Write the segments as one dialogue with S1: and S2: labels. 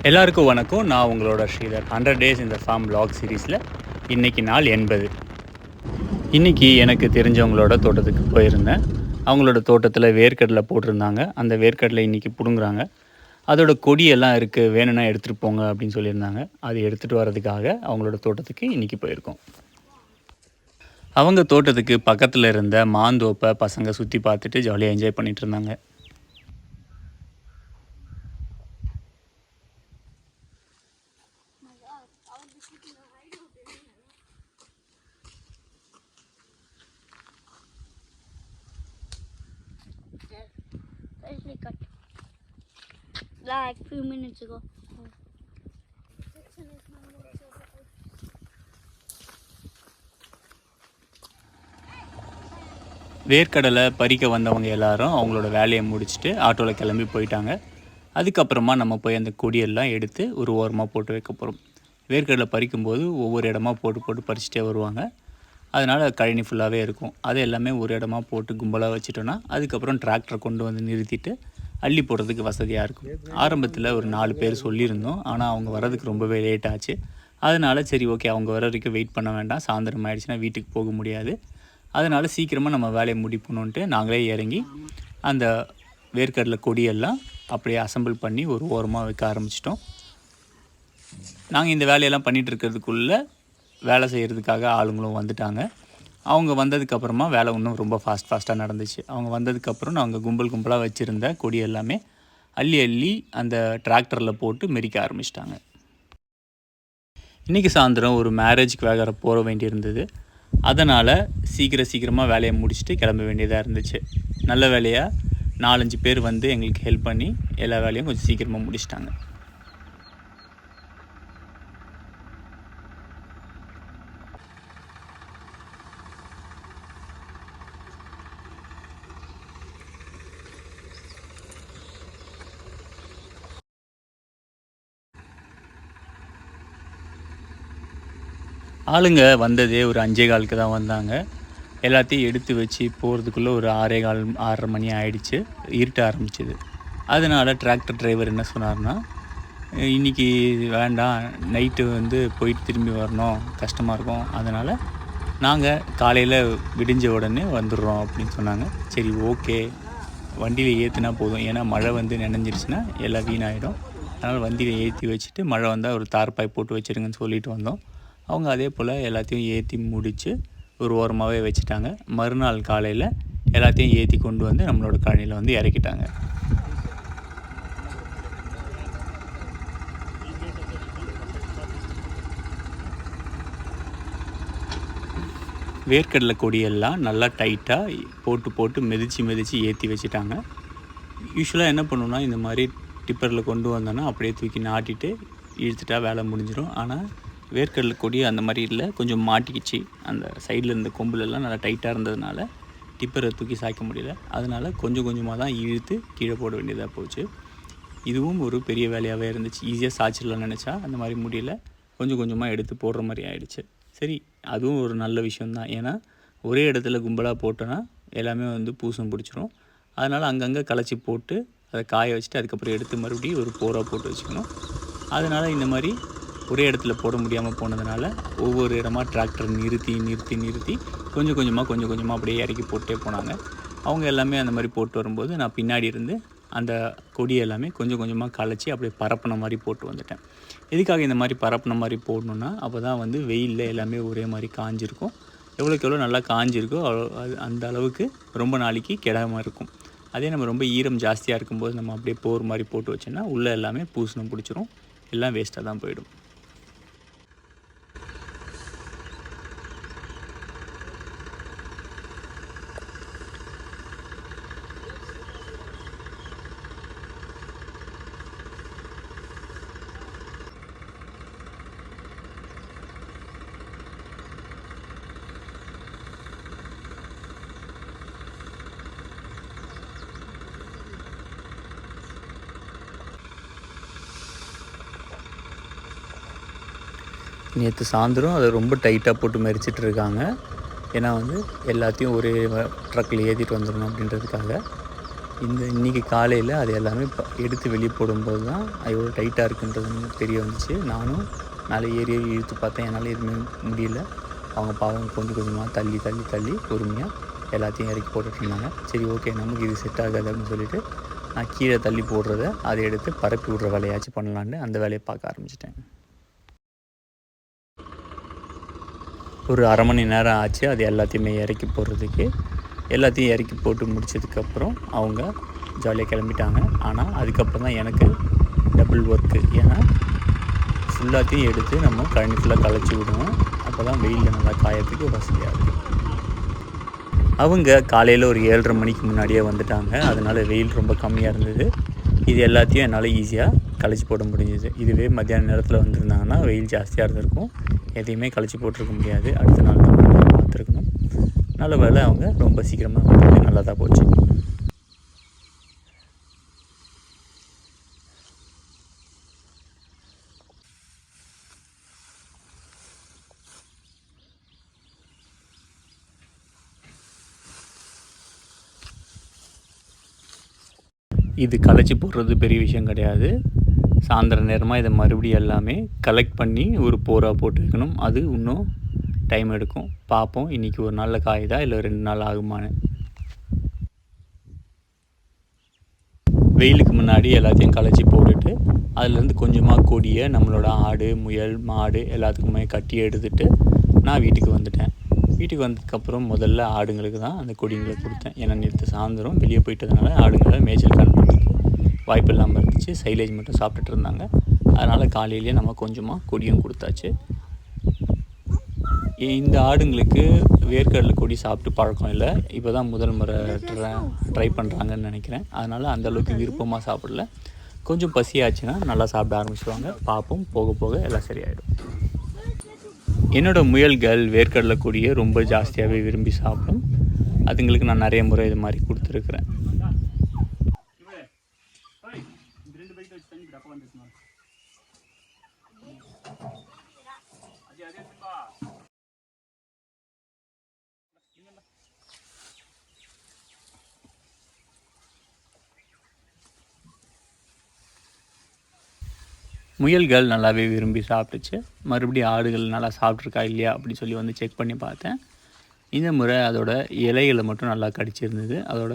S1: எல்லாருக்கும் வணக்கம். நான் உங்களோட ஸ்ரீதர். 100 டேஸ் இந்த ஃபார்ம் vlog சீரீஸில் இன்றைக்கி நாள் 80. இன்றைக்கி எனக்கு தெரிஞ்சவங்களோட தோட்டத்துக்கு போயிருந்தேன். அவங்களோட தோட்டத்தில் வேர்க்கடலை போட்டிருந்தாங்க. அந்த வேர்க்கடலை இன்றைக்கி பிடுங்குறாங்க. அதோட கொடியெல்லாம் இருக்குது, வேணும்னா எடுத்துகிட்டு போங்க அப்படின்னு சொல்லியிருந்தாங்க. அது எடுத்துகிட்டு வர்றதுக்காக அவங்களோட தோட்டத்துக்கு இன்றைக்கி போயிருக்கோம். அவங்க தோட்டத்துக்கு பக்கத்தில் இருந்த மாந்தோப்பை பசங்க சுற்றி பார்த்துட்டு ஜாலியாக என்ஜாய் பண்ணிகிட்டு இருந்தாங்க.
S2: Freshly cut. Like few minutes ago.
S1: வேர்க்கடலை பறிக்க வந்தவங்க எல்லாரும் அவங்களோட வேலையை முடிச்சுட்டு ஆட்டோவில் கிளம்பி போயிட்டாங்க. அதுக்கப்புறமா நம்ம போய் அந்த கொடியெல்லாம் எடுத்து ஒரு ஓரமாக போட்டு வைக்க போகிறோம். வேர்க்கடலை பறிக்கும்போது ஒவ்வொரு இடமா போட்டு பறிச்சுட்டே வருவாங்க. அதனால் கழனி ஃபுல்லாகவே இருக்கும். அதை எல்லாமே ஒரு இடமா போட்டு கும்பலாக வச்சுட்டோன்னா அதுக்கப்புறம் டிராக்டரை கொண்டு வந்து நிறுத்திட்டு அள்ளி போடுறதுக்கு வசதியாக இருக்கும். ஆரம்பத்தில் ஒரு 4 பேர் சொல்லியிருந்தோம், ஆனால் அவங்க வர்றதுக்கு ரொம்பவே லேட் ஆச்சு. அதனால் சரி ஓகே, அவங்க வர வரைக்கும் வெயிட் பண்ண வேண்டாம், சாயந்தரம் ஆகிடுச்சுன்னா வீட்டுக்கு போக முடியாது, அதனால் சீக்கிரமாக நம்ம வேலையை முடிப்பணுன்ட்டு நாங்களே இறங்கி அந்த வேர்க்கடலை கொடியெல்லாம் அப்படியே அசம்பிள் பண்ணி ஒரு ஓரமாக வைக்க ஆரம்பிச்சிட்டோம். நாங்கள் இந்த வேலையெல்லாம் பண்ணிகிட்டு இருக்கிறதுக்குள்ளே வேலை செய்கிறதுக்காக ஆளுங்களும் வந்துட்டாங்க. அவங்க வந்ததுக்கப்புறமா வேலை இன்னும் ரொம்ப ஃபாஸ்ட்டாக நடந்துச்சு. அவங்க வந்ததுக்கப்புறம் நாங்கள் கும்பலாக வச்சுருந்த கொடி எல்லாமே அள்ளி அந்த டிராக்டரில் போட்டு மெரிக்க ஆரம்பிச்சிட்டாங்க. இன்றைக்கி சாயந்தரம் ஒரு மேரேஜுக்கு வேற போக வேண்டியிருந்தது. அதனால் சீக்கிரமாக வேலையை முடிச்சுட்டு கிளம்ப வேண்டியதாக இருந்துச்சு. நல்ல வேலையாக 4-5 பேர் வந்து எங்களுக்கு ஹெல்ப் பண்ணி எல்லா வேலையும் கொஞ்சம் சீக்கிரமாக முடிச்சிட்டாங்க. ஆளுங்க வந்ததே ஒரு 5:15க்கு தான் வந்தாங்க. எல்லாத்தையும் எடுத்து வச்சு போகிறதுக்குள்ளே ஒரு 6:15 6:30 மணி ஆகிடுச்சு, இருட்ட ஆரம்பிச்சிது. அதனால் டிராக்டர் டிரைவர் என்ன சொன்னார்னா, இன்றைக்கி வேண்டாம், நைட்டு வந்து போயிட்டு திரும்பி வரணும், கஷ்டமாக இருக்கும், அதனால் நாங்கள் காலையில் விடிஞ்ச உடனே வந்துடுறோம் அப்படின்னு சொன்னாங்க. சரி ஓகே, வண்டியில் ஏற்றினா போதும், ஏன்னா மழை வந்து நனைஞ்சிருச்சுன்னா எல்லாம் வீணாகிடும், அதனால் வண்டியில் ஏற்றி வச்சுட்டு மழை வந்தால் ஒரு தார்பாய் போட்டு வச்சுருங்கன்னு சொல்லிட்டு வந்தோம். அவங்க அதே போல் எல்லாத்தையும் ஏற்றி முடித்து ஒரு ஓரமாகவே வச்சுட்டாங்க. மறுநாள் காலையில் எல்லாத்தையும் ஏற்றி கொண்டு வந்து நம்மளோட கழனியில் வந்து இறக்கிட்டாங்க. வேர்க்கடலை கொடியெல்லாம் நல்லா டைட்டாக போட்டு மிதித்து ஏற்றி வச்சுட்டாங்க. யூஸ்வலாக என்ன பண்ணுவோன்னா, இந்த மாதிரி டிப்பரில் கொண்டு வந்தோன்னா அப்படியே தூக்கி நாட்டிட்டு இழுத்துட்டா வேலை முடிஞ்சிடும். ஆனால் வேர்க்கடலை கொடி அந்த மாதிரி இல்லை, கொஞ்சம் மாட்டிக்கிச்சு. அந்த சைடில் இருந்த கொம்புலெல்லாம் நல்லா டைட்டாக இருந்ததுனால டிப்பரை தூக்கி சாய்க்க முடியல. அதனால் கொஞ்சமாக தான் இழுத்து கீழே போட வேண்டியதாக போச்சு. இதுவும் ஒரு பெரிய வேலையாகவே இருந்துச்சு. ஈஸியாக சாய்ச்சிடலாம்னு நினச்சா அந்த மாதிரி முடியல, கொஞ்சமாக எடுத்து போடுற மாதிரி ஆகிடுச்சு. சரி, அதுவும் ஒரு நல்ல விஷயந்தான். ஏன்னா ஒரே இடத்துல கும்பலாக போட்டோன்னா எல்லாமே வந்து பூசம் பிடிச்சிரும். அதனால் அங்கங்கே களைச்சி போட்டு அதை காய வச்சுட்டு அதுக்கப்புறம் எடுத்து மறுபடியும் ஒரு போராக போட்டு வச்சுக்கணும். அதனால் இந்த மாதிரி ஒரே இடத்துல போட முடியாமல் போனதுனால ஒவ்வொரு இடமா டிராக்டர் நிறுத்தி கொஞ்சமாக அப்படியே இறக்கி போட்டே போனாங்க. அவங்க எல்லாமே அந்த மாதிரி போட்டு வரும்போது நான் பின்னாடி இருந்து அந்த கொடியை எல்லாமே கொஞ்சமாக களைச்சி அப்படியே பரப்பின மாதிரி போட்டு வந்துட்டேன். எதுக்காக இந்த மாதிரி பரப்பின மாதிரி போடணுன்னா, அப்போ தான் வந்து வெயிலில் எல்லாமே ஒரே மாதிரி காஞ்சிருக்கும். எவ்வளோக்கு நல்லா காஞ்சிருக்கோ அந்த அளவுக்கு ரொம்ப நாளைக்கு கெடாமல் இருக்கும். அதே நம்ம ரொம்ப ஈரம் ஜாஸ்தியாக இருக்கும்போது நம்ம அப்படியே போர் மாதிரி போட்டு வச்சோன்னா உள்ளே எல்லாமே பூசணம் பிடிச்சிரும், எல்லாம் வேஸ்ட்டாக தான் போயிடும். நேற்று சாயந்தரம் அதை ரொம்ப டைட்டாக போட்டு மெரிச்சிட்ருக்காங்க. ஏன்னா வந்து எல்லாத்தையும் ஒரே ட்ரக்கில் ஏற்றிட்டு வந்துடணும் அப்படின்றதுக்காக. இன்றைக்கி காலையில் அது எல்லாமே எடுத்து வெளியே போடும்போது தான் எவ்வளோ டைட்டாக இருக்குன்றது தெரிய வந்துச்சு. நானும் மேலே ஏறி இழுத்து பார்த்தேன், என்னால் எதுவுமே முடியல. அவங்க பாவம் கொஞ்சம் கொஞ்சமாக தள்ளி பொறுமையாக எல்லாத்தையும் இறக்கி போட்டுட்டு இருந்தாங்க. சரி ஓகே, நமக்கு இது செட் ஆகாது அப்படின்னு சொல்லிவிட்டு நான் கீழே தள்ளி போடுறத அதை எடுத்து பரப்பி விட்ற வேலையாச்சும் பண்ணலான்னு அந்த வேலையை பார்க்க ஆரம்பிச்சிட்டேன். ஒரு அரை மணி நேரம் ஆச்சு அது எல்லாத்தையுமே இறக்கி போடுறதுக்கு. எல்லாத்தையும் இறக்கி போட்டு முடித்ததுக்கப்புறம் அவங்க ஜாலியாக கிளம்பிட்டாங்க. ஆனால் அதுக்கப்புறம் தான் எனக்கு டபுள் ஒர்க்கு. ஏன்னா ஃபுல்லாத்தையும் எடுத்து நம்ம கழனி ஃபுல்லாக களைச்சி விடுவோம். அப்போ தான் வெயிலில் நல்லா காயறதுக்கு வசதியாக இருக்குது. அவங்க காலையில் ஒரு 7:30 மணிக்கு முன்னாடியே வந்துட்டாங்க. அதனால் வெயில் ரொம்ப கம்மியாக இருந்தது. இது எல்லாத்தையும் என்னால் ஈஸியாக களைச்சி போட முடிஞ்சுது. இதுவே மத்தியான நேரத்தில் வந்திருந்தாங்கன்னா வெயில் ஜாஸ்தியாக இருந்திருக்கும். எதையுமே களைச்சி போட்டிருக்க முடியாது. அடுத்த நாள் நம்ம பார்த்துருக்கணும். நல்ல வேலை அவங்க ரொம்ப சீக்கிரமாக வந்து நல்லா தான் போச்சு. இது களைச்சி போடுறது பெரிய விஷயம் கிடையாது. சாயந்தரம் நேரமாக இதை மறுபடியும் எல்லாமே கலெக்ட் பண்ணி ஒரு போராக போட்டு வைக்கணும். அது இன்னும் டைம் எடுக்கும். பார்ப்போம் இன்றைக்கி ஒரு நாளில் காயுதா இல்லை 2 நாள் ஆகுமான்னு. வெயிலுக்கு முன்னாடி எல்லாத்தையும் களைச்சி போட்டுட்டு அதுலேருந்து கொஞ்சமாக கொடியை நம்மளோட ஆடு, முயல், மாடு எல்லாத்துக்குமே கட்டி எடுத்துகிட்டு நான் வீட்டுக்கு வந்துட்டேன். வீட்டுக்கு வந்ததுக்கப்புறம் முதல்ல ஆடுங்களுக்கு தான் அந்த கொடிங்களை கொடுத்தேன். ஏன்னா நேற்று சாயந்தரம் வெளியே போயிட்டதுனால ஆடுங்களை மேய்ச்சல் பண்ணுறதுக்கு வாய்ப்பு இல்லாமல் இருந்துச்சு. சைலேஜ் மட்டும் சாப்பிட்டுட்டு இருந்தாங்க. அதனால் காலையிலேயே நம்ம கொஞ்சமாக கொடியும் கொடுத்தாச்சு. இந்த ஆடுங்களுக்கு வேர்க்கடலை கொடி சாப்பிட்டு பழக்கம் இல்லை. இப்போ தான் முதல் முறை ட்ரை பண்ணுறாங்கன்னு நினைக்கிறேன். அதனால் அந்தளவுக்கு விருப்பமாக சாப்பிடல. கொஞ்சம் பசியாச்சுன்னா நல்லா சாப்பிட ஆரம்பிச்சுவாங்க. பார்ப்போம், போக போக எல்லாம் சரியாயிடும். என்னோடய முயல்கள் வேர்க்கடலை கொடியை ரொம்ப ஜாஸ்தியாகவே விரும்பி சாப்பிடும். அதுங்களுக்கு நான் நிறைய முறை இது மாதிரி கொடுத்துருக்குறேன். முயல்கள் நல்லாவே விரும்பி சாப்பிட்டுச்சு. மறுபடியும் ஆடுகள் நல்லா சாப்பிட்ருக்கா இல்லையா அப்படின்னு சொல்லி வந்து செக் பண்ணி பார்த்தேன். இந்த முறை அதோட இலைகளை மட்டும் நல்லா கடிச்சிருந்தது. அதோட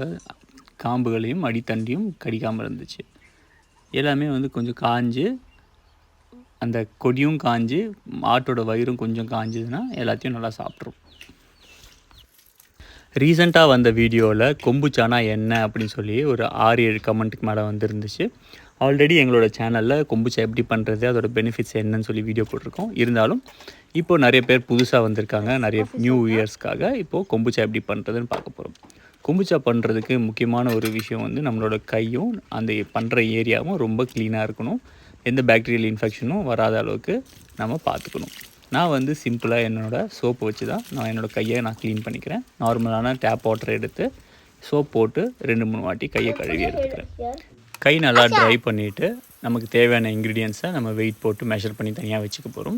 S1: காம்புகளையும் அடித்தண்டியும் கடிக்காமல் இருந்துச்சு. எல்லாமே வந்து கொஞ்சம் காஞ்சு, அந்த கொடியும் காஞ்சு, ஆட்டோட வயிறும் கொஞ்சம் காஞ்சுதுன்னா எல்லாத்தையும் நல்லா சாப்பிட்ரும். ரீசெண்டாக வந்த வீடியோவில் கொம்புச்சானா என்ன அப்படின்னு சொல்லி ஒரு 6-7 கமெண்ட்டுக்கு மேலே வந்துருந்துச்சு. ஆல்ரெடி எங்களோட சேனலில் கொம்புச்சா எப்படி பண்ணுறது, அதோட பெனிஃபிட்ஸ் என்னன்னு சொல்லி வீடியோ போட்டிருக்கோம். இருந்தாலும் இப்போது நிறைய பேர் புதுசாக வந்திருக்காங்க. நிறைய நியூ இயர்ஸ்க்காக இப்போது கொம்புச்சா எப்படி பண்ணுறதுன்னு பார்க்க போகிறோம். கொம்புச்சா பண்ணுறதுக்கு முக்கியமான ஒரு விஷயம் வந்து நம்மளோட கையும் அந்த பண்ணுற ஏரியாவும் ரொம்ப க்ளீனாக இருக்கணும். எந்த பாக்டீரியல் இன்ஃபெக்ஷனும் வராத அளவுக்கு நம்ம பார்த்துக்கணும். நான் வந்து சிம்பிளாக என்னோடய சோப்பு வச்சு தான் நான் என்னோடய கையை க்ளீன் பண்ணிக்கிறேன். நார்மலான டேப் வாட்டர் எடுத்து சோப் போட்டு 2-3 வாட்டி கையை கழுவி எடுத்துக்கிறேன். கை நல்லா ட்ரை பண்ணிவிட்டு நமக்கு தேவையான இன்க்ரீடியன்ஸை நம்ம வெயிட் போட்டு மெஷர் பண்ணி தனியாக வச்சுக்க போகிறோம்.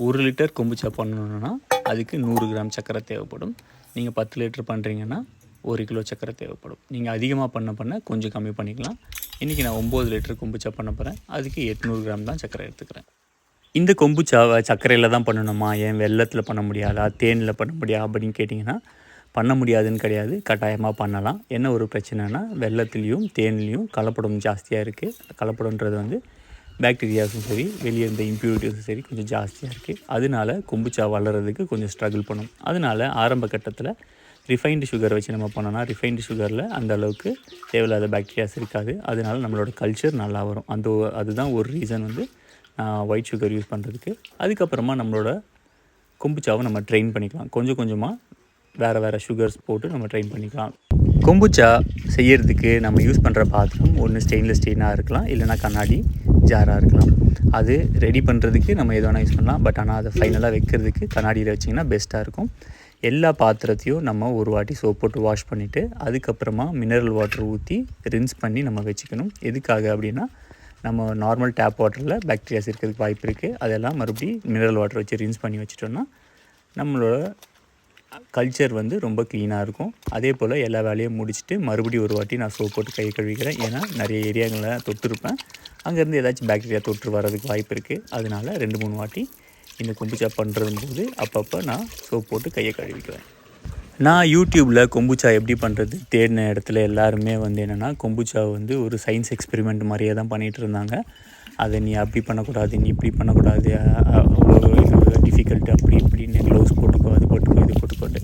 S1: 1 லிட்டர் கொம்புச்சா பண்ணணுன்னா அதுக்கு 100 கிராம் சர்க்கரை தேவைப்படும். நீங்கள் 10 லிட்டர் பண்ணுறீங்கன்னா 1 கிலோ சர்க்கரை தேவைப்படும். நீங்கள் அதிகமாக பண்ண கொஞ்சம் கம்மி பண்ணிக்கலாம். இன்றைக்கி நான் 9 லிட்டர் கொம்புச்சா பண்ண போகிறேன். அதுக்கு 800 கிராம் தான் சர்க்கரை எடுத்துக்கிறேன். இந்த கொம்புச்சாவை சர்க்கரையில் தான் பண்ணணுமா, ஏன் வெல்லத்தில் பண்ண முடியாதா, தேனில் பண்ண முடியாது அப்படின்னு கேட்டிங்கன்னா பண்ண முடியாதுன்னு கிடையாது, கட்டாயமாக பண்ணலாம். என்ன ஒரு பிரச்சனைனா வெல்லத்துலேயும் தேன்லேயும் கலப்படம் ஜாஸ்தியாக இருக்குது. கலப்படன்றது வந்து பாக்டீரியாஸும் சரி, வெளியே இருந்த இம்ப்யூரிட்டிஸும் சரி கொஞ்சம் ஜாஸ்தியாக இருக்குது. அதனால கொம்புச்சா வளர்கிறதுக்கு கொஞ்சம் ஸ்ட்ரகிள் பண்ணும். அதனால் ஆரம்ப கட்டத்தில் ரிஃபைன்டு சுகர் வச்சு நம்ம பண்ணோன்னா ரிஃபைன்டு சுகரில் அந்த அளவுக்கு தேவையில்லாத பாக்டீரியாஸ் இருக்காது. அதனால நம்மளோட கல்ச்சர் நல்லா வரும். அதுதான் ஒரு ரீசன் வந்து ஒயிட் சுகர் யூஸ் பண்ணுறதுக்கு. அதுக்கப்புறமா நம்மளோட கொம்புச்சாவை நம்ம ட்ரெயின் பண்ணிக்கலாம். கொஞ்சம் கொஞ்சமாக வேறு சுகர்ஸ் போட்டு நம்ம ட்ரெயின் பண்ணிக்கலாம். கொம்புச்சா செய்யறதுக்கு நம்ம யூஸ் பண்ணுற பாத்திரம் ஒன்று ஸ்டெயின்லெஸ் ஸ்டீலாக இருக்கலாம், இல்லைனா கண்ணாடி ஜாராக இருக்கலாம். அது ரெடி பண்ணுறதுக்கு நம்ம எது வேணால் யூஸ் பண்ணலாம். பட் ஆனால் அதை ஃபைனலாக வைக்கிறதுக்கு கண்ணாடியில் வச்சிங்கன்னா பெஸ்ட்டாக இருக்கும். எல்லா பாத்திரத்தையும் நம்ம ஒரு வாட்டி சோப் போட்டு வாஷ் பண்ணிவிட்டு அதுக்கப்புறமா மினரல் வாட்டர் ஊற்றி ரின்ஸ் பண்ணி நம்ம வச்சுக்கணும். எதுக்காக அப்படின்னா நம்ம நார்மல் டேப் வாட்டரில் பாக்டீரியாஸ் இருக்கிறதுக்கு வாய்ப்பு இருக்குது. அதெல்லாம் மறுபடியும் மினரல் வாட்டர் வச்சு ரின்ஸ் பண்ணி வச்சிட்டோம்னா நம்மளோட கல்ச்சர் வந்து ரொம்ப க்ளீனாக இருக்கும். அதே போல் எல்லா வேலையும் முடிச்சுட்டு மறுபடியும் ஒரு வாட்டி நான் சோப் போட்டு கை கழுவிக்கிறேன். ஏன்னா நிறைய ஏரியாங்களில் தொட்டிருப்பேன், அங்கேருந்து ஏதாச்சும் பாக்டீரியா தொற்று வரதுக்கு வாய்ப்பு இருக்குது. அதனால் 2-3 வாட்டி இந்த கொம்புச்சா பண்ணுறதும்போது அப்பப்போ நான் சோப் போட்டு கையை கழுவிக்குவேன். நான் யூடியூப்பில் கொம்புச்சா எப்படி பண்ணுறது தேடின இடத்துல எல்லாருமே வந்து என்னென்னா கொம்புச்சா வந்து ஒரு சயின்ஸ் எக்ஸ்பெரிமெண்ட் மாதிரியே தான் பண்ணிகிட்டு இருந்தாங்க. அதை நீ அப்படி பண்ணக்கூடாது, நீ இப்படி பண்ணக்கூடாது, அவ்வளோ இது டிஃபிகல்ட்டு, அப்படி இப்படின்னு க்ளவுஸ் போட்டுக்கோ, அது போட்டுக்கோ, இது போட்டுக்கோட்டு.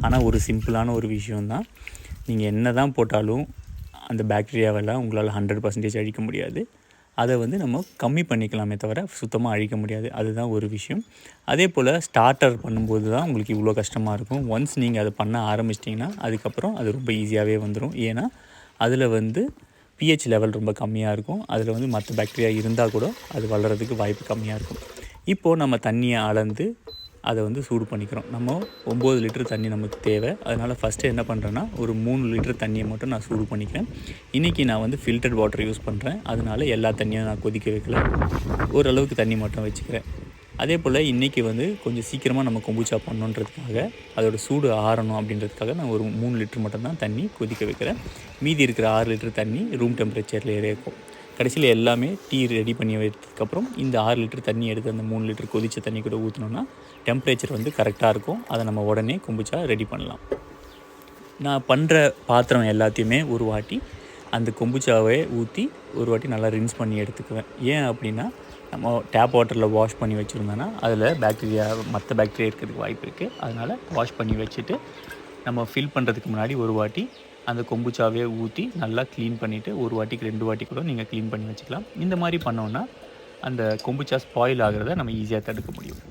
S1: ஆனால் ஒரு சிம்பிளான ஒரு விஷயந்தான், நீங்கள் என்ன தான் போட்டாலும் அந்த பாக்டீரியாவெல்லாம் உங்களால் 100% அழிக்க முடியாது. அதை வந்து நம்ம கம்மி பண்ணிக்கலாமே தவிர சுத்தமாக அழிக்க முடியாது. அதுதான் ஒரு விஷயம். அதே போல் ஸ்டார்டர் பண்ணும்போது தான் உங்களுக்கு இவ்வளோ கஷ்டமாக இருக்கும். ஒன்ஸ் நீங்கள் அதை பண்ண ஆரம்பிச்சிட்டிங்கன்னா அதுக்கப்புறம் அது ரொம்ப ஈஸியாகவே வந்துடும். ஏன்னா அதில் வந்து pH லெவல் ரொம்ப கம்மியாக இருக்கும். அதில் வந்து மற்ற பாக்டீரியா இருந்தால் கூட அது வளர்கிறதுக்கு வாய்ப்பு கம்மியாக இருக்கும். இப்போது நம்ம தண்ணியை அளந்து அதை வந்து சூடு பண்ணிக்கிறோம். நம்ம 9 லிட்டர் தண்ணி நமக்கு தேவை. அதனால் ஃபஸ்ட்டு என்ன பண்ணுறேன்னா ஒரு 3 லிட்டர் தண்ணியை மட்டும் நான் சூடு பண்ணிக்கிறேன். இன்றைக்கி நான் வந்து ஃபில்டர்ட் வாட்டர் யூஸ் பண்ணுறேன். அதனால் எல்லா தண்ணியும் நான் கொதிக்க வைக்கல, ஓரளவுக்கு தண்ணி மட்டும் வச்சுக்கிறேன். அதே போல் இன்றைக்கி வந்து கொஞ்சம் சீக்கிரமாக நம்ம கொம்புச்சா பண்ணணுன்றதுக்காக அதோட சூடு ஆறணும் அப்படின்றதுக்காக நான் ஒரு 3 லிட்டர் மட்டும்தான் தண்ணி கொதிக்க வைக்கிறேன். மீதி இருக்கிற 6 லிட்டர் தண்ணி ரூம் டெம்பரேச்சர்லேயே இருக்கும். கடைசியில் எல்லாமே டீ ரெடி பண்ணி வைத்ததுக்கப்புறம் இந்த 6 லிட்டர் தண்ணி எடுத்து அந்த 3 லிட்டர் கொதித்த தண்ணி கூட ஊற்றினோன்னா டெம்பரேச்சர் வந்து கரெக்டாக இருக்கும். அதை நம்ம உடனே கொம்புச்சா ரெடி பண்ணலாம். நான் பண்ணுற பாத்திரம் எல்லாத்தையுமே ஒரு வாட்டி அந்த கொம்புச்சாவை ஊற்றி ஒரு வாட்டி நல்லா ரின்ஸ் பண்ணி எடுத்துக்குவேன். ஏன் அப்படின்னா நம்ம டேப் வாட்டரில் வாஷ் பண்ணி வச்சுருந்தோன்னா அதில் மற்ற பாக்டீரியா இருக்கிறதுக்கு வாய்ப்பு இருக்குது. அதனால் வாஷ் பண்ணி வச்சுட்டு நம்ம ஃபில் பண்ணுறதுக்கு முன்னாடி ஒரு வாட்டி அந்த கொம்புச்சாவே ஊற்றி நல்லா க்ளீன் பண்ணிவிட்டு ஒரு வாட்டிக்கு 2 வாட்டி கூட நீங்கள் க்ளீன் பண்ணி வச்சுக்கலாம். இந்த மாதிரி பண்ணோன்னா அந்த கொம்புச்சா ஸ்பாயில் ஆகிறத நம்ம ஈஸியாக தடுக்க முடியும்.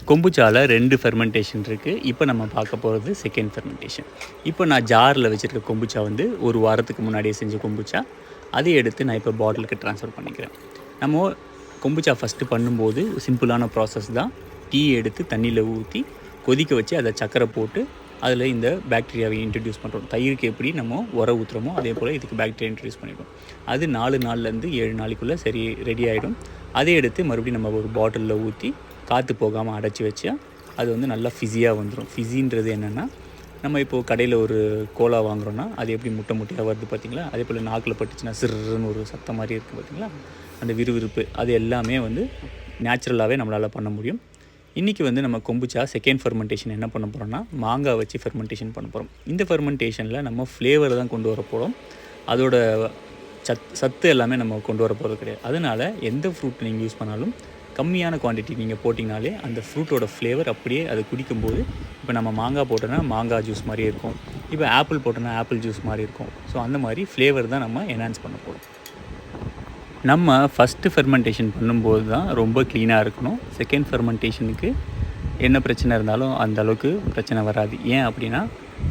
S1: கொம்புச்சாவில் 2 ஃபெர்மெண்டேஷன் இருக்குது. இப்போ நம்ம பார்க்க போகிறது செகண்ட் ஃபெர்மெண்டேஷன். இப்போ நான் ஜாரில் வச்சுருக்க கொம்புச்சா வந்து ஒரு வாரத்துக்கு முன்னாடியே செஞ்ச கொம்புச்சா, அதை எடுத்து நான் இப்போ பாட்டிலுக்கு ட்ரான்ஸ்ஃபர் பண்ணிக்கிறேன். நம்ம கொம்புச்சா ஃபஸ்ட்டு பண்ணும்போது சிம்பிளான ப்ராசஸ் தான். டீ எடுத்து தண்ணியில் ஊற்றி கொதிக்க வச்சு அதை சக்கரை போட்டு அதில் இந்த பாக்டீரியாவை இன்ட்ரடியூஸ் பண்ணுறோம். தயிருக்கு எப்படி நம்ம ஊற்றுறோமோ அதே போல் இதுக்கு பாக்டீரியா இன்ட்ரடியூஸ் பண்ணிடுவோம். அது 4 நாள்லேருந்து 7 நாளைக்குள்ளே ரெடி ஆகிடும். அதை எடுத்து மறுபடியும் நம்ம ஒரு பாட்டிலில் ஊற்றி காற்று போகாமல் அடைச்சி வச்சா அது வந்து நல்லா ஃபிஸியாக வந்துடும். ஃபிஸின்றது என்னென்னா நம்ம இப்போது கடையில் ஒரு கோலா வாங்குகிறோன்னா அது எப்படி முட்டையாக வருது பார்த்திங்களா, அதே போல் நாக்கில் பட்டுச்சுன்னா சிறுன்னு ஒரு சத்தம் மாதிரி இருக்குது பார்த்திங்களா, அந்த விறுவிறுப்பு அது எல்லாமே வந்து நேச்சுரலாகவே நம்மளால் பண்ண முடியும். இன்றைக்கி வந்து நம்ம கொம்புச்சா செகண்ட் ஃபெர்மெண்டேஷன் என்ன பண்ண போகிறோம்னா மாங்காய் வச்சு ஃபெர்மெண்டேஷன் பண்ண போகிறோம். இந்த ஃபெர்மெண்டேஷனில் நம்ம ஃப்ளேவர் தான் கொண்டு வர போகிறோம். அதோட சத்து எல்லாமே நம்ம கொண்டு வர போகிறது கிடையாது. அதனால் எந்த ஃப்ரூட் நீங்கள் யூஸ் பண்ணாலும் கம்மியான குவான்டிட்டி நீங்கள் போட்டிங்கனாலே அந்த ஃப்ரூட்டோட ஃப்ளேவர் அப்படியே அதை குடிக்கும்போது, இப்போ நம்ம மாங்காய் போட்டோன்னா மாங்காய் ஜூஸ் மாதிரியே இருக்கும், இப்போ ஆப்பிள் போட்டோன்னா ஆப்பிள் ஜூஸ் மாதிரி இருக்கும். ஸோ அந்த மாதிரி ஃப்ளேவர் தான் நம்ம என்ஹான்ஸ் பண்ண போகிறோம். நம்ம ஃபஸ்ட்டு ஃபெர்மெண்டேஷன் பண்ணும்போது தான் ரொம்ப க்ளீனாக இருக்கணும். செகண்ட் ஃபெர்மெண்டேஷனுக்கு என்ன பிரச்சனை இருந்தாலும் அந்த அளவுக்கு பிரச்சனை வராது. ஏன் அப்படின்னா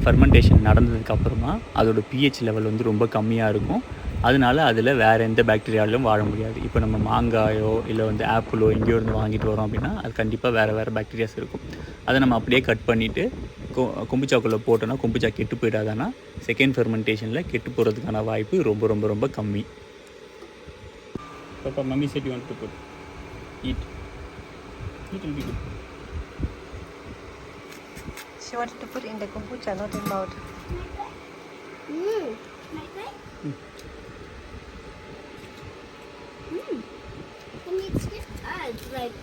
S1: ஃபெர்மெண்டேஷன் நடந்ததுக்கப்புறமா அதோட pH லெவல் வந்து ரொம்ப கம்மியாக இருக்கும். அதனால அதில் வேறு எந்த பாக்டீரியாவிலும் வாழ முடியாது. இப்போ நம்ம மாங்காயோ இல்லை வந்து ஆப்பிளோ எங்கேயோ இருந்து வாங்கிட்டு வரோம் அப்படின்னா அது கண்டிப்பாக வேறு பாக்டீரியாஸ் இருக்கும். அதை நம்ம அப்படியே கட் பண்ணிவிட்டு கொம்புச்சாக்குள்ளே போட்டோன்னா கொம்புச்சா கெட்டு போயிடாதானா செகண்ட் ஃபெர்மெண்டேஷனில் கெட்டு போகிறதுக்கான வாய்ப்பு ரொம்ப ரொம்ப ரொம்ப கம்மி. Papa, mummy said you want to put. Eat will be good.
S3: She wanted to put in the kombucha, not in mouth.
S2: And it's just hard, like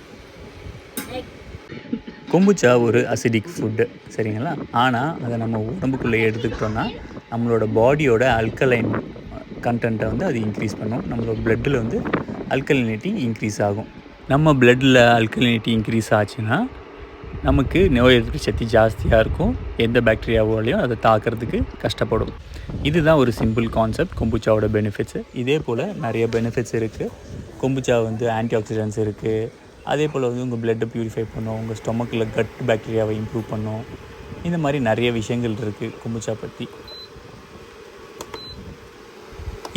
S1: kombucha ஒரு அசிடிக் ஃபுட்டு, சரிங்களா? ஆனால் அதை நம்ம உடம்புக்குள்ளே எடுத்துக்கிட்டோன்னா நம்மளோட பாடியோட அல்கலைன் கண்டென்ட்டை வந்து அது இன்க்ரீஸ் பண்ணும். நம்மளோட பிளட்டில் வந்து அல்கலினிட்டி இன்க்ரீஸ் ஆகும். நம்ம பிளட்டில் அல்கலினிட்டி இன்க்ரீஸ் ஆச்சுன்னா நமக்கு நோய் எதிர்ப்பு சக்தி ஜாஸ்தியாக இருக்கும். எந்த பாக்டீரியாவோலையும் அதை தாக்கிறதுக்கு கஷ்டப்படும். இதுதான் ஒரு சிம்பிள் கான்செப்ட் கொம்புச்சாவோட பெனிஃபிட்ஸு. இதே போல் நிறைய பெனிஃபிட்ஸ் இருக்குது. கொம்புச்சா வந்து ஆன்டி ஆக்சிடென்ட்ஸ் இருக்குது. அதே போல் வந்து உங்கள் பிளட்டை ப்யூரிஃபை பண்ணும், உங்கள் ஸ்டொமக்கில் கட் பாக்டீரியாவை இம்ப்ரூவ் பண்ணும். இந்த மாதிரி நிறைய விஷயங்கள் இருக்குது கொம்புச்சா பற்றி.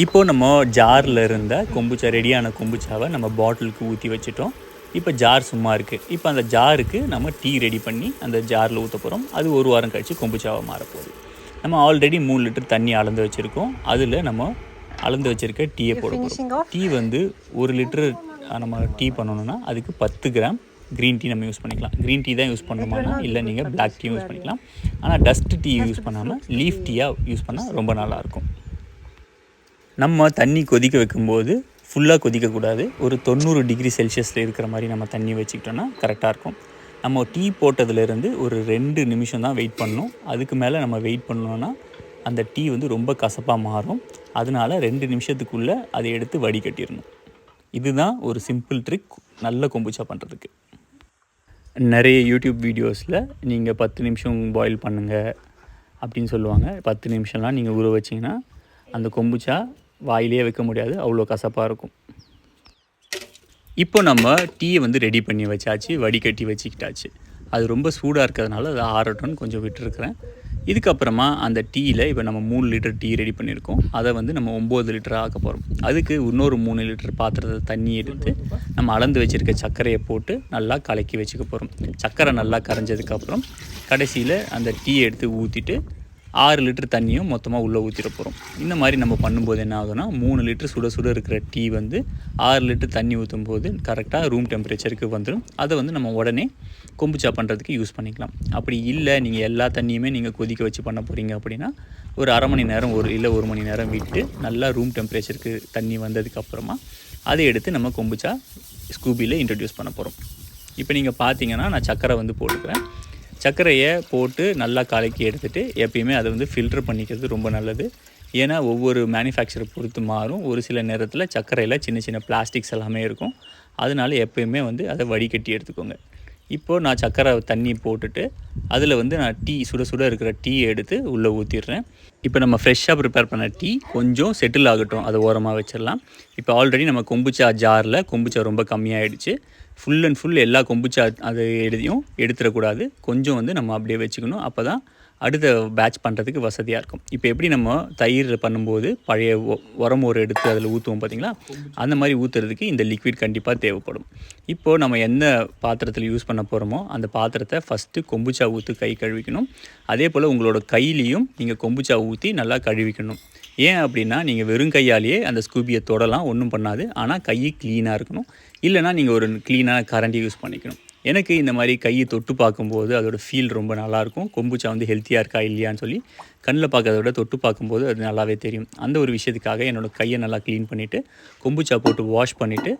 S1: இப்போது நம்ம ஜாரில் இருந்த கொம்புச்சா ரெடியான கொம்புச்சாவை நம்ம பாட்டிலுக்கு ஊற்றி வச்சுட்டோம். இப்போ ஜார் சும்மா இருக்குது. இப்போ அந்த ஜாருக்கு நம்ம டீ ரெடி பண்ணி அந்த ஜாரில் ஊற்ற போகிறோம். அது ஒரு வாரம் கழித்து கொம்புச்சாவாக மாறப்போகுது. நம்ம ஆல்ரெடி 3 லிட்டர் தண்ணி அளந்து வச்சுருக்கோம். அதில் நம்ம அளந்து வச்சுருக்க டீயை போட போகிறோம். டீ வந்து 1 லிட்டர் நம்ம டீ பண்ணணுன்னா அதுக்கு 10 கிராம் க்ரீன் டீ நம்ம யூஸ் பண்ணிக்கலாம். க்ரீன் டீ தான் யூஸ் பண்ணணுமானா இல்லை நீங்கள் பிளாக் டீயும் யூஸ் பண்ணிக்கலாம். ஆனால் டஸ்ட் டீ யூஸ் பண்ணாமல் லீஃப் டீயாக யூஸ் பண்ணால் ரொம்ப நல்லாயிருக்கும். நம்ம தண்ணி கொதிக்க வைக்கும்போது ஃபுல்லாக கொதிக்கக்கூடாது. ஒரு 90 டிகிரி செல்சியஸில் இருக்கிற மாதிரி நம்ம தண்ணி வச்சுக்கிட்டோன்னா கரெக்டாக இருக்கும். நம்ம டீ போட்டதுலேருந்து ஒரு 2 நிமிஷம் தான் வெயிட் பண்ணணும். அதுக்கு மேலே நம்ம வெயிட் பண்ணோன்னா அந்த டீ வந்து ரொம்ப கசப்பாக மாறும். அதனால் 2 நிமிஷத்துக்குள்ளே அதை எடுத்து வடிகட்டிடணும். இதுதான் ஒரு சிம்பிள் ட்ரிக் நல்ல கொம்புச்சா பண்ணுறதுக்கு. நிறைய யூடியூப் வீடியோஸில் நீங்கள் 10 நிமிஷம் பாயில் பண்ணுங்கள் அப்படின்னு சொல்லுவாங்க. 10 நிமிஷம்லாம் நீங்கள் ஊற வச்சிங்கன்னா அந்த கொம்புச்சா வாயிலே வைக்க முடியாது, அவ்வளோ கசப்பாக இருக்கும். இப்போ நம்ம டீயை வந்து ரெடி பண்ணி வச்சாச்சு, வடிகட்டி வச்சுக்கிட்டாச்சு. அது ரொம்ப சூடாக இருக்கிறதுனால அதை ஆறட்டும்னு கொஞ்சம் விட்டுருக்குறேன். இதுக்கப்புறமா அந்த டீயில் இப்போ நம்ம 3 லிட்டர் டீ ரெடி பண்ணியிருக்கோம். அதை வந்து நம்ம 9 லிட்டர் ஆக்க போகிறோம். அதுக்கு இன்னொரு 3 லிட்டர் பாத்திரத்தை தண்ணி எடுத்து நம்ம அளந்து வச்சுருக்க சர்க்கரையை போட்டு நல்லா கலக்கி வச்சுக்க போகிறோம். சர்க்கரை நல்லா கரைஞ்சதுக்கப்புறம் கடைசியில் அந்த டீயை எடுத்து ஊற்றிட்டு 6 லிட்டர் தண்ணியும் மொத்தமாக உள்ளே ஊற்றிட போகிறோம். இந்த மாதிரி நம்ம பண்ணும்போது என்ன ஆகுதுன்னா 3 லிட்டர் சுட சுட இருக்கிற டீ வந்து 6 லிட்டர் தண்ணி ஊற்றும் போது கரெக்டாக ரூம் டெம்பரேச்சருக்கு வந்துடும். அதை வந்து நம்ம உடனே கொம்புச்சா பண்ணுறதுக்கு யூஸ் பண்ணிக்கலாம். அப்படி இல்லை நீங்கள் எல்லா தண்ணியுமே நீங்கள் கொதிக்க வச்சு பண்ண போகிறீங்க அப்படின்னா ஒரு அரை மணி நேரம் இல்லை 1 மணி நேரம் விட்டு நல்லா ரூம் டெம்பரேச்சருக்கு தண்ணி வந்ததுக்கப்புறமா அதை எடுத்து நம்ம கொம்புச்சா ஸ்கூபியில் இன்ட்ரடியூஸ் பண்ண போகிறோம். இப்போ நீங்கள் பார்த்தீங்கன்னா நான் சர்க்கரை வந்து போட்டுக்கிறேன். சர்க்கரையை போட்டு நல்லா கலக்கி எடுத்துகிட்டு எப்பயுமே அதை வந்து ஃபில்டர் பண்ணிக்கிறது ரொம்ப நல்லது. ஏன்னா ஒவ்வொரு மேனுஃபேக்சரை பொறுத்து மாறும். ஒரு சில நேரத்தில் சர்க்கரையில் சின்ன சின்ன பிளாஸ்டிக்ஸ் எல்லாமே இருக்கும். அதனால எப்பயுமே வந்து அதை வடிகட்டி எடுத்துக்கோங்க. இப்போது நான் சர்க்கரை தண்ணி போட்டுட்டு அதில் வந்து நான் டீ சுட சுட இருக்கிற டீயை எடுத்து உள்ளே ஊற்றிடுறேன். இப்போ நம்ம ஃப்ரெஷ்ஷாக ப்ரிப்பேர் பண்ண டீ கொஞ்சம் செட்டில் ஆகட்டும், அதை ஓரமாக வச்சிடலாம். இப்போ ஆல்ரெடி நம்ம கொம்புச்சா ஜாரில் கொம்புச்சா ரொம்ப கம்மியாகிடுச்சு. ஃபுல் அண்ட் ஃபுல் எல்லா கொம்புச்சா அது எடுத்துடக்கூடாது. கொஞ்சம் வந்து நம்ம அப்படியே வச்சுக்கணும். அப்போ தான் அடுத்த பேட்ச் பண்ணுறதுக்கு வசதியாக இருக்கும். இப்போ எப்படி நம்ம தயிர் பண்ணும்போது பழைய உரமோர் எடுத்து அதில் ஊற்றுவோம் பார்த்தீங்களா, அந்த மாதிரி ஊற்றுறதுக்கு இந்த லிக்விட் கண்டிப்பாக தேவைப்படும். இப்போது நம்ம எந்த பாத்திரத்தில் யூஸ் பண்ண போகிறோமோ அந்த பாத்திரத்தை ஃபஸ்ட்டு கொம்புச்சா ஊற்றி கை கழுவிக்கணும். அதே போல் உங்களோட கையிலையும் நீங்கள் கொம்புச்சா ஊற்றி நல்லா கழுவிக்கணும். ஏன் அப்படின்னா நீங்கள் வெறும் கையாலேயே அந்த ஸ்கூபியை தொடலாம், ஒன்றும் பண்ணாது. ஆனால் கை க்ளீனாக இருக்கணும். இல்லைனா நீங்கள் ஒரு க்ளீனான கரண்டி யூஸ் பண்ணிக்கணும். எனக்கு இந்த மாதிரி கையை தொட்டு பார்க்கும்போது அதோட ஃபீல் ரொம்ப நல்லாயிருக்கும். கொம்புச்சா வந்து ஹெல்த்தியாக இருக்கா இல்லையான்னு சொல்லி கண்ணில் பார்க்கறத விட தொட்டு பார்க்கும்போது அது நல்லாவே தெரியும். அந்த ஒரு விஷயத்துக்காக என்னோடய கையை நல்லா க்ளீன் பண்ணிவிட்டு கொம்புச்சா போட்டு வாஷ் பண்ணிவிட்டு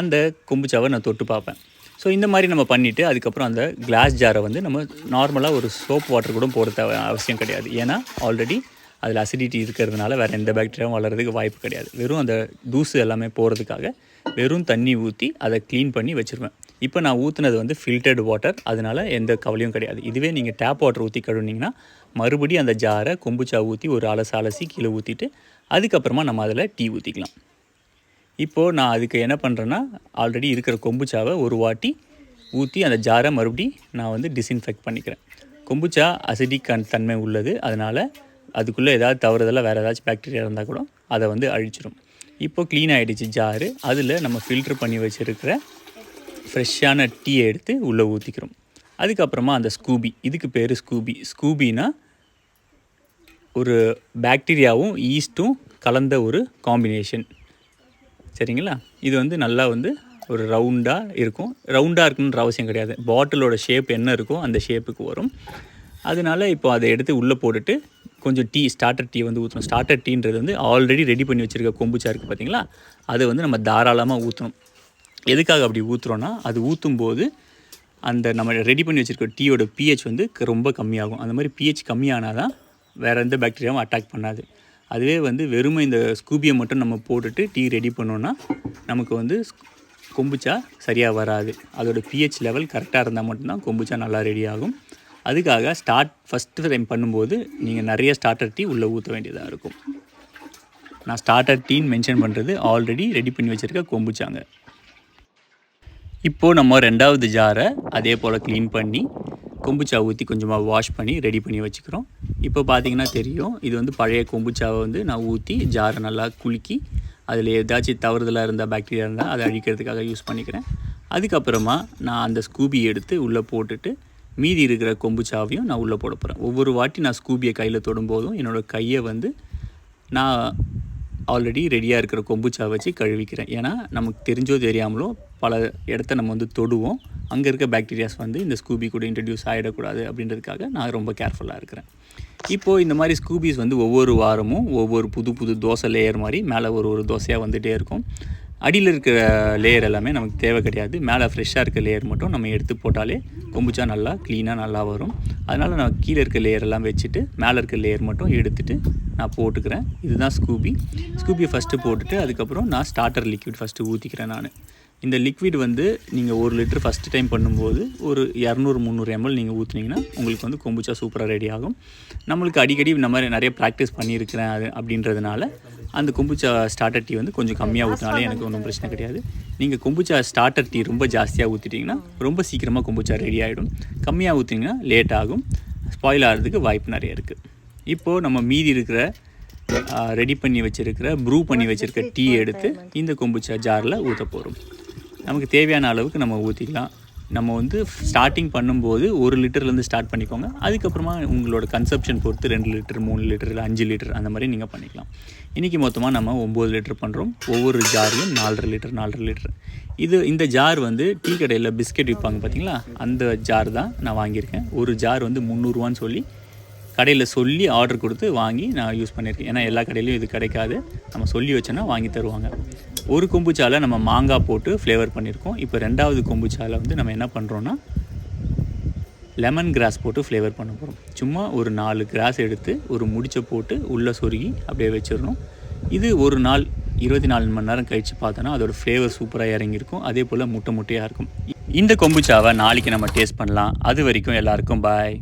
S1: அந்த கொம்புச்சாவை நான் தொட்டு பார்ப்பேன். ஸோ இந்த மாதிரி நம்ம பண்ணிவிட்டு அதுக்கப்புறம் அந்த கிளாஸ் ஜாரை வந்து நம்ம நார்மலாக ஒரு சோப் வாட்டர் கூட போட அவசியம் கிடையாது. ஏன்னா ஆல்ரெடி அதில் அசிடிட்டி இருக்கிறதுனால வேறு எந்த பாக்டீரியாவும் வளர்கிறதுக்கு வாய்ப்பு கிடையாது. வெறும் அந்த தூசு எல்லாமே போகிறதுக்காக வெறும் தண்ணி ஊற்றி அதை க்ளீன் பண்ணி வச்சுருவேன். இப்போ நான் ஊற்றுனது வந்து ஃபில்டர்டு வாட்டர், அதனால் எந்த கவலையும் கிடையாது. இதுவே நீங்கள் டேப் வாட்டர் ஊற்றி கழுவினீங்கன்னா மறுபடியும் அந்த ஜாரை கொம்புச்சா ஊற்றி ஒரு அலசி கீழே ஊற்றிட்டு அதுக்கப்புறமா நம்ம அதில் டீ ஊற்றிக்கலாம். இப்போது நான் அதுக்கு என்ன பண்ணுறேன்னா ஆல்ரெடி இருக்கிற கொம்புச்சாவை ஒரு வாட்டி ஊற்றி அந்த ஜாரை மறுபடி நான் வந்து டிஸ்இன்ஃபெக்ட் பண்ணிக்கிறேன். கொம்புச்சா அசிடிக் தன்மை உள்ளது, அதனால் அதுக்குள்ளே ஏதாவது தவறுதலாக வேறு ஏதாச்சும் பாக்டீரியா இருந்தால் கூட அதை வந்து அழிச்சிடும். இப்போது க்ளீன் ஆகிடுச்சு ஜாரு. அதில் நம்ம ஃபில்ட்ரு பண்ணி வச்சுருக்கிற ஃப்ரெஷ்ஷான டீயை எடுத்து உள்ளே ஊற்றிக்கிறோம். அதுக்கப்புறமா அந்த ஸ்கூபி, இதுக்கு பேர் ஸ்கூபினா ஒரு பாக்டீரியாவும் ஈஸ்ட்டும் கலந்த ஒரு காம்பினேஷன், சரிங்களா? இது வந்து நல்லா வந்து ஒரு ரவுண்டாக இருக்கும். ரவுண்டாக இருக்குன்ற அவசியம் கிடையாது. பாட்டிலோட ஷேப் என்ன இருக்கோ அந்த ஷேப்புக்கு வரும். அதனால இப்போ அதை எடுத்து உள்ளே போட்டுட்டு கொஞ்சம் ஸ்டார்டர் டீ வந்து ஊற்றணும். ஸ்டார்டர் டீன்றது வந்து ஆல்ரெடி ரெடி பண்ணி வச்சுருக்க கொம்புச்சா இருக்குது பார்த்தீங்களா, அதை வந்து நம்ம தாராளமாக ஊற்றணும். எதுக்காக அப்படி ஊற்றுறோன்னா அது ஊற்றும்போது அந்த நம்ம ரெடி பண்ணி வச்சுருக்க டீயோட pH வந்து ரொம்ப கம்மியாகும். அந்த மாதிரி pH கம்மியானால் தான் வேறு எந்த பாக்டீரியாவும் அட்டாக் பண்ணாது. அதுவே வந்து வெறுமை இந்த ஸ்கூபியை மட்டும் நம்ம போட்டுட்டு டீ ரெடி பண்ணோன்னா நமக்கு வந்து கொம்புச்சா சரியாக வராது. அதோட pH லெவல் கரெக்டாக இருந்தால் மட்டும்தான் கொம்புச்சா நல்லா ரெடி ஆகும். அதுக்காக ஃபஸ்ட்டு டைம் பண்ணும்போது நீங்கள் நிறைய ஸ்டார்டர் டீ உள்ளே ஊற்ற வேண்டியதாக இருக்கும். நான் ஸ்டார்டர் டீன்னு மென்ஷன் பண்ணுறது ஆல்ரெடி ரெடி பண்ணி வச்சுருக்க கொம்புச்சாங்க. இப்போது நம்ம 2வது ஜாரை அதே போல் க்ளீன் பண்ணி கொம்புச்சா ஊற்றி கொஞ்சமாக வாஷ் பண்ணி ரெடி பண்ணி வச்சுக்கிறோம். இப்போ பார்த்திங்கன்னா தெரியும், இது வந்து பழைய கொம்புச்சாவை வந்து நான் ஊற்றி ஜாரை நல்லா குலுக்கி அதில் ஏதாச்சும் தவறுதலாக இருந்தால் பாக்டீரியா இருந்தால் அதை அழிக்கிறதுக்காக யூஸ் பண்ணிக்கிறேன். அதுக்கப்புறமா நான் அந்த ஸ்கூபி எடுத்து உள்ளே போட்டுட்டு மீதி இருக்கிற கொம்புச்சாவையும் நான் உள்ளே போட போகிறேன். ஒவ்வொரு வாட்டி நான் ஸ்கூபியை கையில் தொடும்போதும் என்னோடய கையை வந்து நான் ஆல்ரெடி ரெடியாக இருக்கிற கொம்புச்சா வச்சு கழுவிக்கிறேன். ஏன்னா நமக்கு தெரிஞ்சோ தெரியாமலோ பல இடத்த நம்ம வந்து தொடுவோம். அங்கே இருக்க பாக்டீரியாஸ் வந்து இந்த ஸ்கூபி கூட இன்ட்ரடியூஸ் ஆகிடக்கூடாது அப்படின்றதுக்காக நான் ரொம்ப கேர்ஃபுல்லாக இருக்கிறேன். இப்போது இந்த மாதிரி ஸ்கூபிஸ் வந்து ஒவ்வொரு வாரமும் ஒவ்வொரு புது புது தோசை லேயர் மாதிரி மேலே ஒரு தோசையாக வந்துகிட்டே இருக்கும். அடியில் இருக்கிற லேயர் எல்லாமே நமக்கு தேவை கிடையாது. மேலே ஃப்ரெஷ்ஷாக இருக்க லேயர் மட்டும் நம்ம எடுத்து போட்டாலே கொம்புச்சா நல்லா க்ளீனாக நல்லா வரும். அதனால் நான் கீழே இருக்க லேயர் எல்லாம் வச்சுட்டு மேலே இருக்க லேயர் மட்டும் எடுத்துகிட்டு நான் போட்டுக்கிறேன். இதுதான் ஸ்கூபியை ஃபஸ்ட்டு போட்டுட்டு அதுக்கப்புறம் நான் ஸ்டார்டர் லிக்விட் ஃபஸ்ட்டு ஊற்றிக்கிறேன். நான் இந்த லிக்விட் வந்து நீங்கள் 1 லிட்டர் ஃபஸ்ட்டு டைம் பண்ணும்போது ஒரு 200-300 ml நீங்கள் ஊற்றுனீங்கன்னா உங்களுக்கு வந்து கொம்புச்சா சூப்பராக ரெடி ஆகும். நம்மளுக்கு அடிக்கடி இந்த மாதிரி நிறைய ப்ராக்டிஸ் பண்ணியிருக்கிறேன் அப்படின்றதுனால அந்த கொம்புச்சா ஸ்டார்டர் டீ வந்து கொஞ்சம் கம்மியாக ஊற்றினாலே எனக்கு ஒன்றும் பிரச்சனை கிடையாது. நீங்கள் கொம்புச்சா ஸ்டார்டர் டீ ரொம்ப ஜாஸ்தியாக ஊற்றிட்டிங்கன்னா ரொம்ப சீக்கிரமாக கொம்புச்சா ரெடி ஆகிடும். கம்மியாக ஊற்றிங்கன்னா லேட் ஆகும், ஸ்பாயில் ஆகிறதுக்கு வாய்ப்பு நிறைய இருக்குது. இப்போது நம்ம மீதி இருக்கிற ரெடி பண்ணி வச்சுருக்கிற ப்ரூ பண்ணி வச்சுருக்க டீ எடுத்து இந்த கொம்புச்சா ஜாரில் ஊற்ற போகிறோம். நமக்கு தேவையான அளவுக்கு நம்ம ஊற்றிக்கலாம். நம்ம வந்து ஸ்டார்டிங் பண்ணும்போது 1 லிட்டர்லேருந்து ஸ்டார்ட் பண்ணிக்கோங்க. அதுக்கப்புறமா உங்களோட கன்சப்ஷன் பொறுத்து 2 லிட்டர் 3 லிட்டர் 5 லிட்டர் அந்த மாதிரி நீங்கள் பண்ணிக்கலாம். இன்றைக்கி மொத்தமாக நம்ம 9 லிட்டர் பண்ணுறோம். ஒவ்வொரு ஜார்லையும் 4.5 லிட்டர். இந்த ஜார் வந்து டீ கடையில் பிஸ்கெட் விற்பாங்க பார்த்தீங்களா, அந்த ஜார் தான் நான் வாங்கியிருக்கேன். ஒரு ஜார் வந்து 300 ரூபான்னு சொல்லி கடையில் சொல்லி ஆர்டர் கொடுத்து வாங்கி நான் யூஸ் பண்ணியிருக்கேன். ஏன்னா எல்லா கடையிலையும் இது கிடைக்காது. நம்ம சொல்லி வச்சோன்னா வாங்கி தருவாங்க. ஒரு கொம்புச்சாவில் நம்ம மாங்காய் போட்டு ஃப்ளேவர் பண்ணியிருக்கோம். இப்போ 2வது கொம்புச்சாவில் வந்து நம்ம என்ன பண்ணுறோன்னா லெமன் கிராஸ் போட்டு ஃப்ளேவர் பண்ண போகிறோம். சும்மா ஒரு 4 கிராஸ் எடுத்து ஒரு முடிச்சை போட்டு உள்ளே சொருகி அப்படியே வச்சிடணும். இது ஒரு நாள் 24 மணி நேரம் கழித்து பார்த்தோன்னா அதோடய ஃப்ளேவர் சூப்பராக இறங்கியிருக்கும். அதே போல் முட்டையாக இருக்கும். இந்த கொம்புச்சாவை நாளைக்கு நம்ம டேஸ்ட் பண்ணலாம். அது வரைக்கும் எல்லாருக்கும் பாய்.